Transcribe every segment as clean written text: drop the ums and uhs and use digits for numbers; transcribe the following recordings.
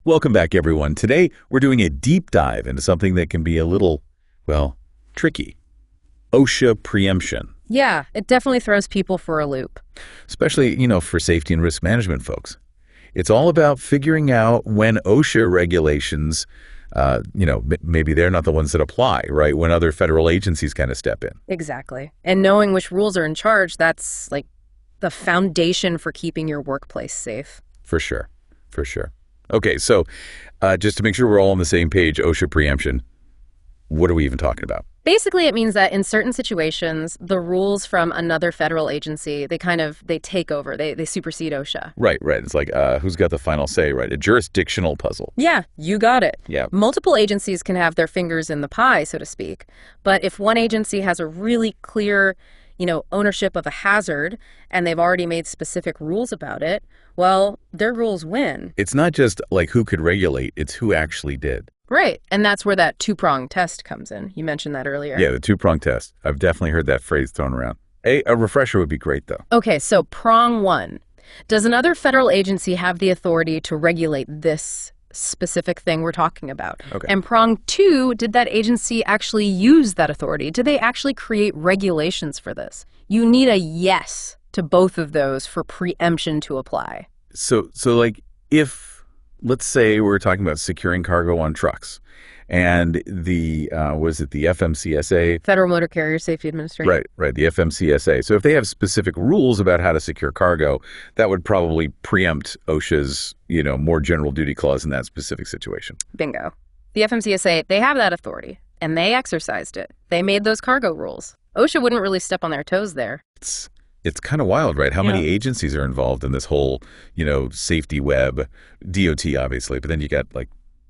Welcome back, everyone. Today, we're doing a deep dive into something that can be a little, well, tricky. OSHA preemption. Yeah, it definitely throws people for a loop. Especially, for safety and risk management folks. It's all about figuring out when OSHA regulations, maybe they're not the ones that apply, right? When other federal agencies kind of step in. Exactly. And knowing which rules are in charge, that's like the foundation for keeping your workplace safe. For sure. Okay, so just to make sure we're all on the same page, OSHA preemption, what are we even talking about? Basically, it means that in certain situations, the rules from another federal agency, they take over, they supersede OSHA. Right. It's like, who's got the final say, right? A jurisdictional puzzle. Yeah, you got it. Yeah. Multiple agencies can have their fingers in the pie, so to speak. But if one agency has a really clear, ownership of a hazard, and they've already made specific rules about it, well, their rules win. It's not just like who could regulate, it's who actually did. Right. And that's where that two-pronged test comes in. You mentioned that earlier. Yeah, the two-pronged test. I've definitely heard that phrase thrown around. A refresher would be great, though. Okay, so prong one. Does another federal agency have the authority to regulate this specific thing we're talking about? Okay. And prong two, did that agency actually use that authority? Did they actually create regulations for this? You need a yes to both of those for preemption to apply. So like, if, let's say we're talking about securing cargo on trucks, and the FMCSA? Federal Motor Carrier Safety Administration. Right, the FMCSA. So if they have specific rules about how to secure cargo, that would probably preempt OSHA's, more general duty clause in that specific situation. Bingo. The FMCSA, they have that authority, and they exercised it. They made those cargo rules. OSHA wouldn't really step on their toes there. It's kind of wild, right? How many agencies are involved in this whole, safety web? DOT, obviously, but then you got like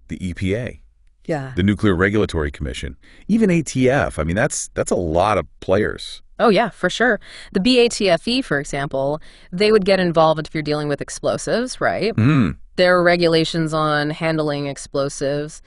the EPA. Yeah. The Nuclear Regulatory Commission, even ATF. I mean, that's a lot of players. Oh, yeah, for sure. The BATFE, for example, they would get involved if you're dealing with explosives, right? There are regulations on handling explosives.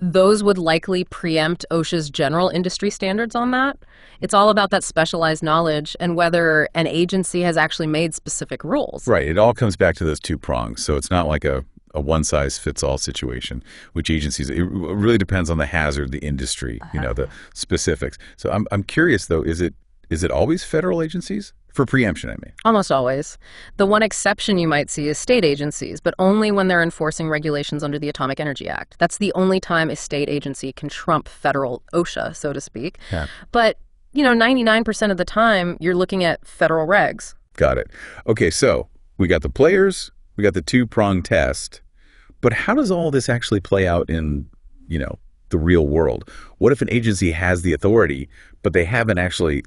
Those would likely preempt OSHA's general industry standards on that. It's all about that specialized knowledge and whether an agency has actually made specific rules. Right. It all comes back to those two prongs. So it's not like a one-size-fits-all situation, which agencies, it really depends on the hazard, the industry, the specifics. So I'm curious, though, is it always federal agencies? For preemption, I mean. Almost always. The one exception you might see is state agencies, but only when they're enforcing regulations under the Atomic Energy Act. That's the only time a state agency can trump federal OSHA, so to speak. Yeah. But, 99% of the time, you're looking at federal regs. Got it. Okay, so we got the players, we got the two-prong test, but how does all this actually play out in, the real world? What if an agency has the authority, but they haven't actually,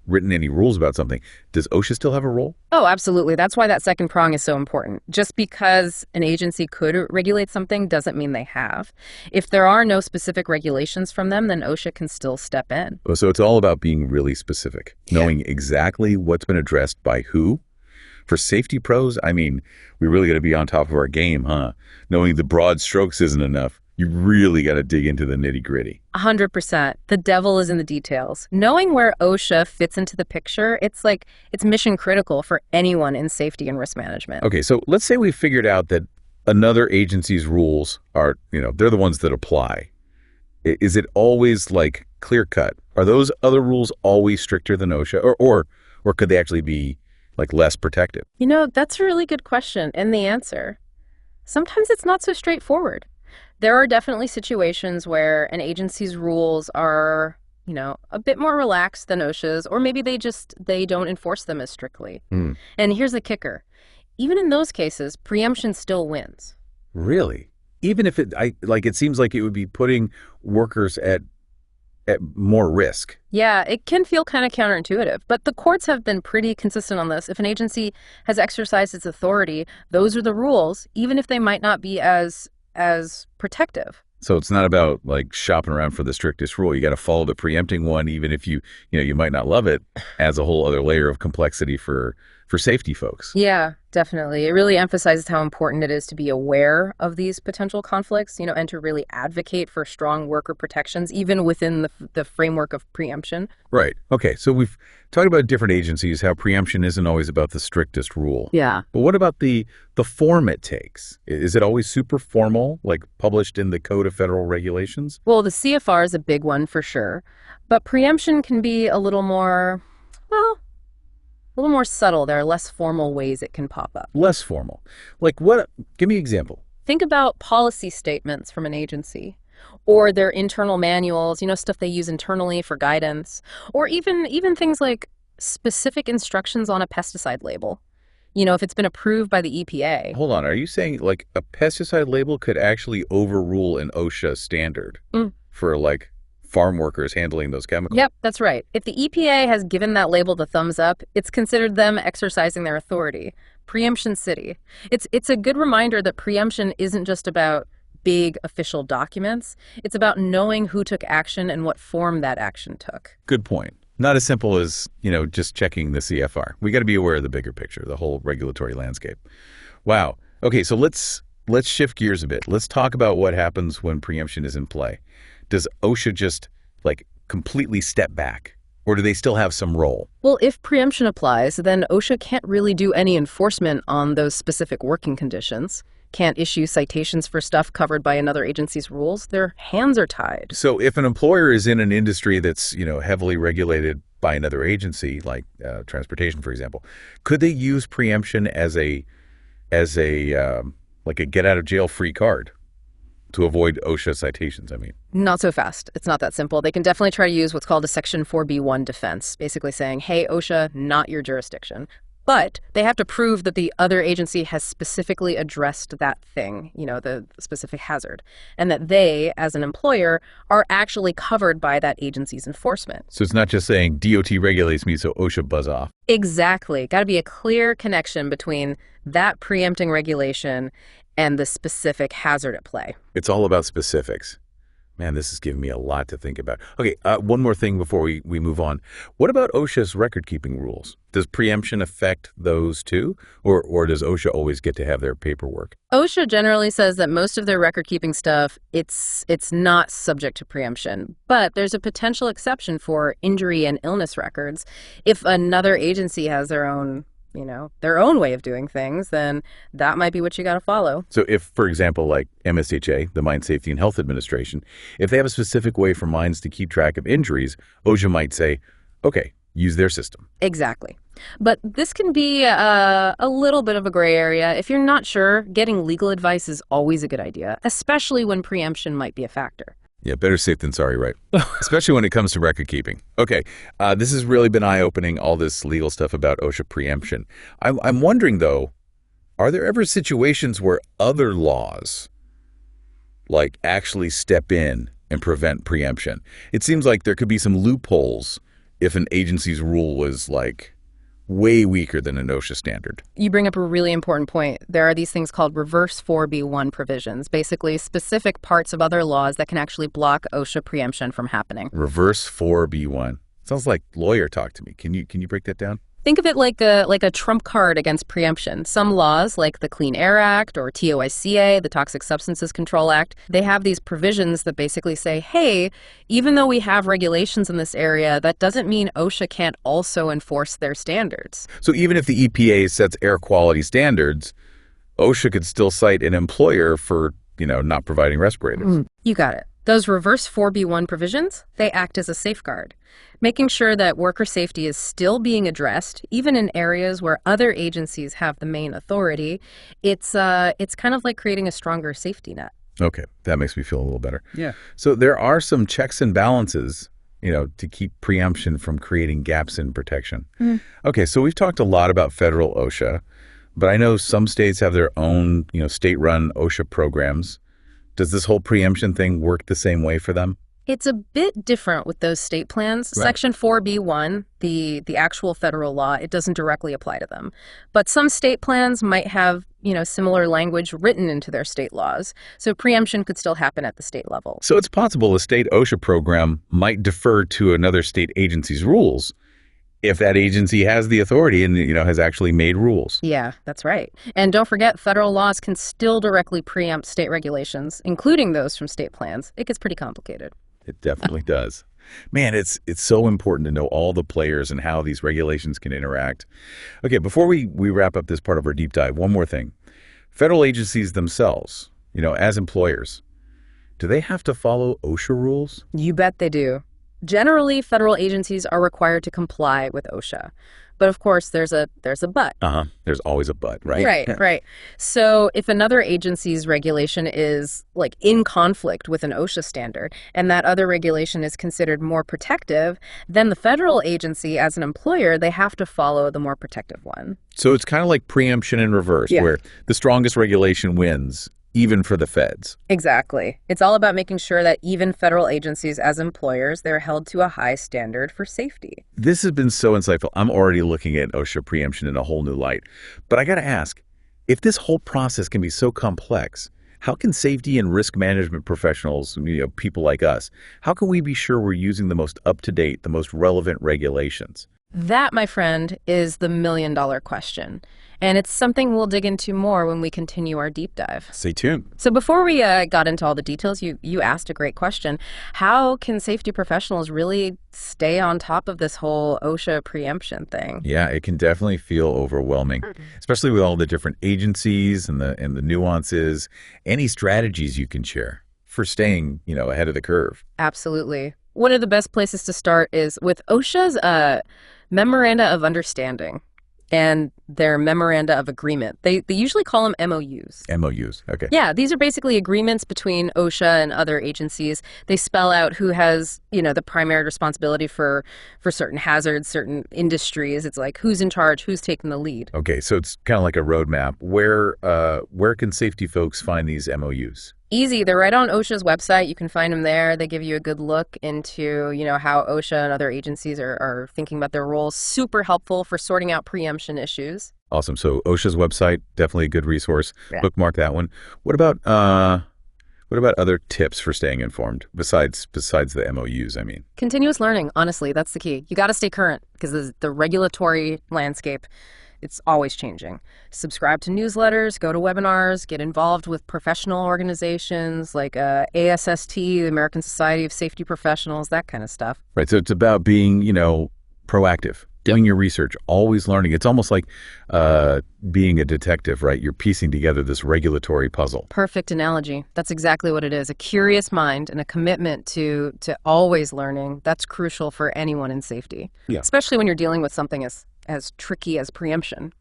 written any rules about something? Does OSHA still have a role? Oh, absolutely. That's why that second prong is so important. Just because an agency could regulate something doesn't mean they have. If there are no specific regulations from them, then OSHA can still step in. So it's all about being really specific, knowing exactly what's been addressed by who. For safety pros, I mean, we really got to be on top of our game, huh? Knowing the broad strokes isn't enough. You really got to dig into the nitty-gritty. 100%. The devil is in the details. Knowing where OSHA fits into the picture, it's mission critical for anyone in safety and risk management. Okay, so let's say we figured out that another agency's rules are, they're the ones that apply. Is it always clear cut? Are those other rules always stricter than OSHA, or could they actually be less protective? That's a really good question. And the answer, sometimes it's not so straightforward. There are definitely situations where an agency's rules are, a bit more relaxed than OSHA's, or maybe they don't enforce them as strictly. And here's the kicker. Even in those cases, preemption still wins. Really? Even if it seems like it would be putting workers at more risk. Yeah, it can feel kind of counterintuitive, but the courts have been pretty consistent on this. If an agency has exercised its authority, those are the rules, even if they might not be as protective. So it's not about shopping around for the strictest rule. You got to follow the preempting one, even if you might not love it, adds a whole other layer of complexity for for safety folks. Yeah, definitely. It really emphasizes how important it is to be aware of these potential conflicts, and to really advocate for strong worker protections, even within the framework of preemption. Right. Okay. So we've talked about different agencies, how preemption isn't always about the strictest rule. Yeah. But what about the form it takes? Is it always super formal, like published in the Code of Federal Regulations? Well, the CFR is a big one for sure, but preemption can be a little more, well, a little more subtle. There are less formal ways it can pop up. Less formal. Like what? Give me an example. Think about policy statements from an agency or their internal manuals, stuff they use internally for guidance, or even things like specific instructions on a pesticide label. If it's been approved by the EPA. Hold on. Are you saying like a pesticide label could actually overrule an OSHA standard for like farm workers handling those chemicals? Yep, that's right. If the EPA has given that label the thumbs up, it's considered them exercising their authority. Preemption City. It's a good reminder that preemption isn't just about big official documents. It's about knowing who took action and what form that action took. Good point. Not as simple as, just checking the CFR. We got to be aware of the bigger picture, the whole regulatory landscape. Wow. Okay, so let's shift gears a bit. Let's talk about what happens when preemption is in play. Does OSHA just like completely step back, or do they still have some role? Well, if preemption applies, then OSHA can't really do any enforcement on those specific working conditions. Can't issue citations for stuff covered by another agency's rules. Their hands are tied. So if an employer is in an industry that's, heavily regulated by another agency, like transportation, for example, could they use preemption as a like a get out of jail free card to avoid OSHA citations? Not so fast. It's not that simple. They can definitely try to use what's called a Section 4B1 defense, basically saying, hey, OSHA, not your jurisdiction. But they have to prove that the other agency has specifically addressed that thing, the specific hazard, and that they, as an employer, are actually covered by that agency's enforcement. So it's not just saying DOT regulates me, so OSHA buzz off. Exactly. Got to be a clear connection between that preempting regulation and the specific hazard at play. It's all about specifics. Man, this is giving me a lot to think about. Okay, one more thing before we move on. What about OSHA's record-keeping rules? Does preemption affect those too? Or does OSHA always get to have their paperwork? OSHA generally says that most of their record-keeping stuff, it's not subject to preemption. But there's a potential exception for injury and illness records. If another agency has their own way of doing things, then that might be what you got to follow. So if, for example, like MSHA, the Mine Safety and Health Administration, if they have a specific way for mines to keep track of injuries, OSHA might say, okay, use their system. Exactly. But this can be a little bit of a gray area. If you're not sure, getting legal advice is always a good idea, especially when preemption might be a factor. Yeah, better safe than sorry, right? Especially when it comes to record keeping. Okay, this has really been eye-opening, all this legal stuff about OSHA preemption. I'm wondering, though, are there ever situations where other laws, like, actually step in and prevent preemption? It seems like there could be some loopholes if an agency's rule was, like, way weaker than an OSHA standard. You bring up a really important point. There are these things called reverse 4B1 provisions, basically specific parts of other laws that can actually block OSHA preemption from happening. Reverse 4B1. Sounds like lawyer talk to me. Can you break that down? Think of it like a trump card against preemption. Some laws, like the Clean Air Act or TOICA, the Toxic Substances Control Act, they have these provisions that basically say, hey, even though we have regulations in this area, that doesn't mean OSHA can't also enforce their standards. So even if the EPA sets air quality standards, OSHA could still cite an employer for, not providing respirators. You got it. Those reverse 4B1 provisions, they act as a safeguard, making sure that worker safety is still being addressed, even in areas where other agencies have the main authority. It's kind of like creating a stronger safety net. Okay, that makes me feel a little better. Yeah. So there are some checks and balances, to keep preemption from creating gaps in protection. Okay, so we've talked a lot about federal OSHA, but I know some states have their own, state-run OSHA programs. Does this whole preemption thing work the same way for them? It's a bit different with those state plans. Right. Section 4B1, the actual federal law, it doesn't directly apply to them. But some state plans might have, similar language written into their state laws. So preemption could still happen at the state level. So it's possible a state OSHA program might defer to another state agency's rules, If that agency has the authority and, has actually made rules. Yeah, that's right. And don't forget, federal laws can still directly preempt state regulations, including those from state plans. It gets pretty complicated. It definitely does. Man, it's so important to know all the players and how these regulations can interact. Okay, before we wrap up this part of our deep dive, one more thing. Federal agencies themselves, as employers, do they have to follow OSHA rules? You bet they do. Generally, federal agencies are required to comply with OSHA. But of course, there's a but. There's always a but, right? Right. So if another agency's regulation is in conflict with an OSHA standard and that other regulation is considered more protective, then the federal agency as an employer, they have to follow the more protective one. So it's kind of like preemption in reverse, where the strongest regulation wins, even for the feds. Exactly. It's all about making sure that even federal agencies as employers, they're held to a high standard for safety. This has been so insightful. I'm already looking at OSHA preemption in a whole new light. But I got to ask, if this whole process can be so complex, how can safety and risk management professionals, people like us, how can we be sure we're using the most up-to-date, the most relevant regulations? That, my friend, is the million-dollar question. And it's something we'll dig into more when we continue our deep dive. Stay tuned. So before we got into all the details, you asked a great question. How can safety professionals really stay on top of this whole OSHA preemption thing? Yeah, it can definitely feel overwhelming, especially with all the different agencies and the nuances. Any strategies you can share for staying, ahead of the curve? Absolutely. One of the best places to start is with OSHA's Memoranda of Understanding and their Memoranda of Agreement. They usually call them MOUs. MOUs, okay. Yeah, these are basically agreements between OSHA and other agencies. They spell out who has, the primary responsibility for certain hazards, certain industries. It's like who's in charge, who's taking the lead. Okay, so it's kind of like a roadmap. Where can safety folks find these MOUs? Easy. They're right on OSHA's website. You can find them there. They give you a good look into, how OSHA and other agencies are thinking about their roles. Super helpful for sorting out preemption issues. Awesome. So OSHA's website, definitely a good resource. Yeah. Bookmark that one. What about other tips for staying informed besides the MOUs, I mean? Continuous learning. Honestly, that's the key. You got to stay current because the regulatory landscape, it's always changing. Subscribe to newsletters, go to webinars, get involved with professional organizations like ASST, the American Society of Safety Professionals, that kind of stuff. Right. So it's about being, proactive, doing your research, always learning. It's almost like being a detective, right? You're piecing together this regulatory puzzle. Perfect analogy. That's exactly what it is. A curious mind and a commitment to always learning. That's crucial for anyone in safety, especially when you're dealing with something as tricky as preemption.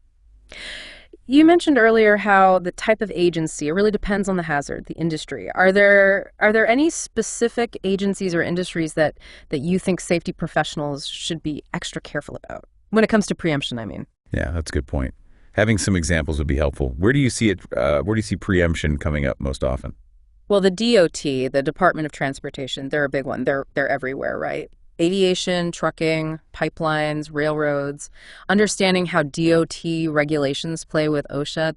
You mentioned earlier how the type of agency, it really depends on the hazard, the industry. Are there any specific agencies or industries that you think safety professionals should be extra careful about? When it comes to preemption, I mean. Yeah, that's a good point. Having some examples would be helpful. Where do you see it? Where do you see preemption coming up most often? Well, the DOT, the Department of Transportation, they're a big one. They're everywhere, right? Aviation, trucking, pipelines, railroads, understanding how DOT regulations play with OSHA,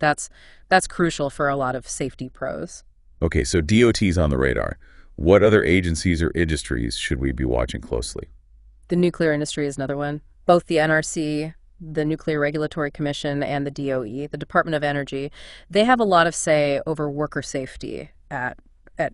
that's crucial for a lot of safety pros. Okay, so DOT's on the radar. What other agencies or industries should we be watching closely? The nuclear industry is another one. Both the NRC, the Nuclear Regulatory Commission, and the DOE, the Department of Energy, they have a lot of say over worker safety at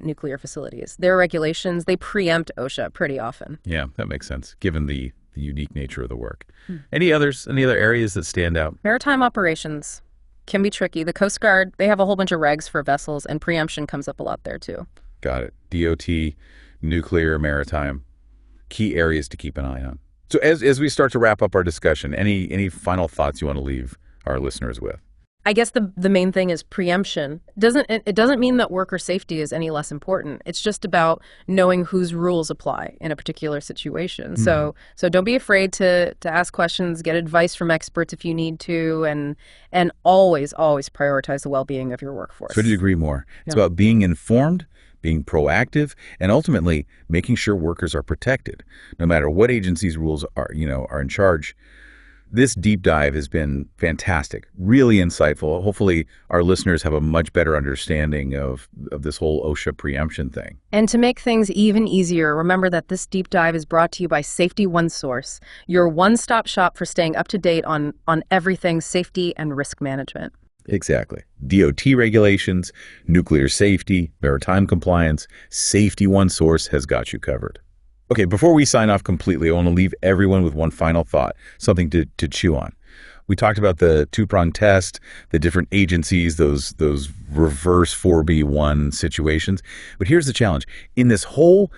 nuclear facilities. Their regulations, they preempt OSHA pretty often. Yeah, that makes sense, given the unique nature of the work. Any other areas that stand out? Maritime operations can be tricky. The Coast Guard, they have a whole bunch of regs for vessels, and preemption comes up a lot there too. Got it. DOT, nuclear, maritime, key areas to keep an eye on. So as we start to wrap up our discussion, any final thoughts you want to leave our listeners with? I guess the main thing is preemption. It doesn't mean that worker safety is any less important. It's just about knowing whose rules apply in a particular situation. So don't be afraid to ask questions, get advice from experts if you need to, and always prioritize the well-being of your workforce. Couldn't agree more. It's about being informed, being proactive, and ultimately making sure workers are protected. No matter what agency's rules are in charge, This deep dive has been fantastic, really insightful. Hopefully, our listeners have a much better understanding of this whole OSHA preemption thing. And to make things even easier, remember that this deep dive is brought to you by Safety OneSource, your one-stop shop for staying up to date on everything safety and risk management. Exactly. DOT regulations, nuclear safety, maritime compliance, Safety OneSource has got you covered. Okay, before we sign off completely, I want to leave everyone with one final thought, something to chew on. We talked about the two-pronged test, the different agencies, those reverse 4B1 situations. But here's the challenge. In this whole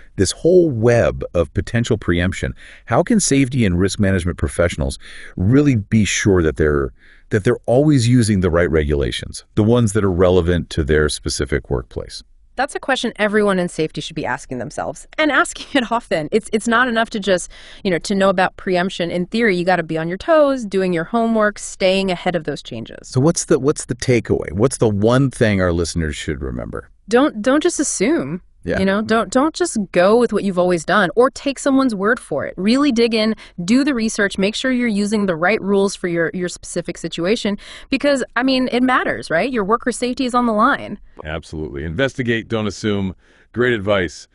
web of potential preemption, how can safety and risk management professionals really be sure that they're always using the right regulations, the ones that are relevant to their specific workplace? That's a question everyone in safety should be asking themselves, and asking it often. It's not enough to just, to know about preemption. In theory, you got to be on your toes, doing your homework, staying ahead of those changes. So what's the takeaway? What's the one thing our listeners should remember? Don't just assume. Yeah. Don't just go with what you've always done or take someone's word for it. Really dig in, do the research, make sure you're using the right rules for your specific situation because, it matters, right? Your worker safety is on the line. Absolutely. Investigate, don't assume. Great advice.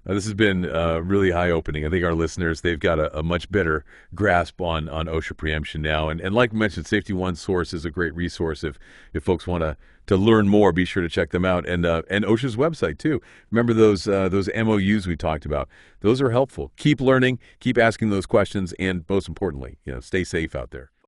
This has been really eye-opening. I think our listeners, they've got a much better grasp on OSHA preemption now. And like mentioned, Safety OneSource is a great resource if folks want to learn more. Be sure to check them out, and OSHA's website too. Remember those MOUs we talked about? Those are helpful. Keep learning, keep asking those questions, and most importantly, stay safe out there.